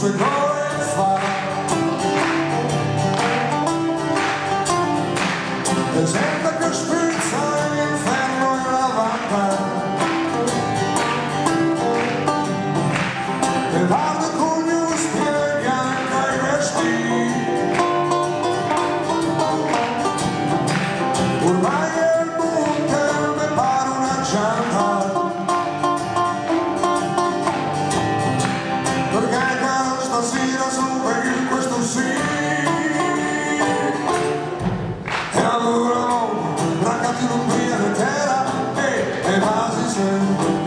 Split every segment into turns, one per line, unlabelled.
sue gore fa, e gente che sprizza l'inferno in lavanda, e guarda con gli spieghi bianca i vestiti, ormai il bunker mi pare una gianta. Stasera sono per questo sì, e allora raccatti l'Umbria intera e vasi se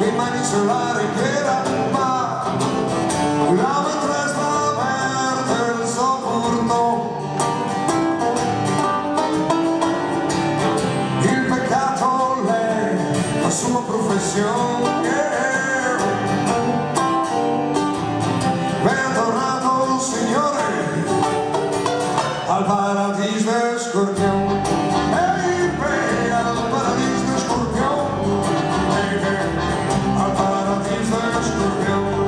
in mani sulla ringhiera, ma la maestra verde il sopporto, il peccato lei, la sua professione. Bentornato Signore al paradiso scorpione, ehi beh, al paradiso scorpione, ehi beh, al paradiso scorpione.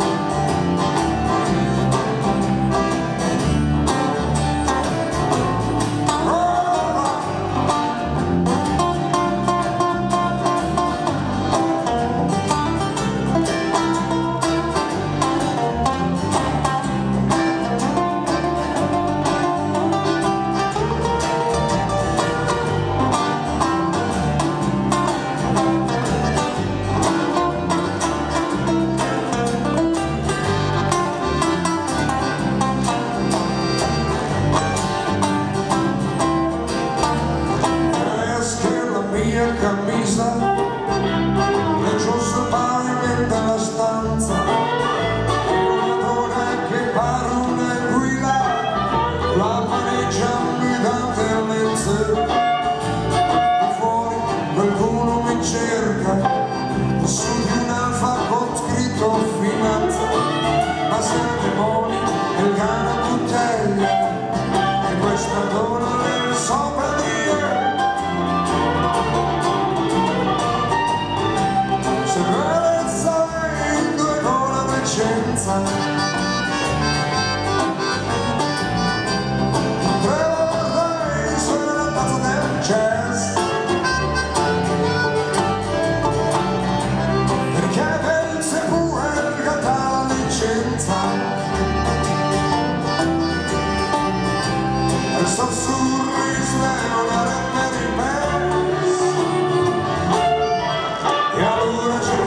Camisa, le giuste pavimenta la stanza, una donna che pare una guida, la maneggia guidantemente, di fuori qualcuno mi cerca, su di un alfa con scritto finanza, ma se il demonio e il cane bottiglia, e questa donna nel sopra di vorrei suonare la tazza del jazz, perché pensi pure che dà la licenza, e sto sorriso è una retta di pezzi, e allora c'è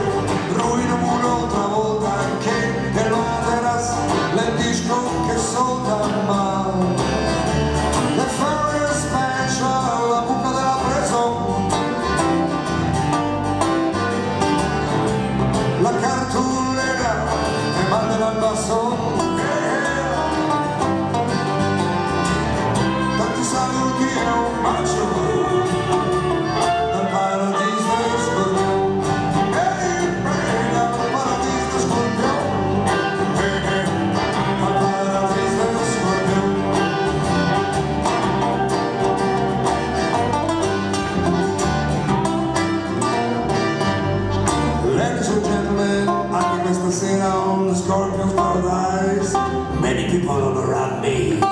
ruino un'altra volta anche il disco che solta ma le fare special la buca della preso, la cartolina e mandala al basso, tanti saluti e un bacio dal paradiso scorpione, ehi beh, dal paradiso scorpione. Anche questa sera on the Scorpion's Paradise, many people all around me.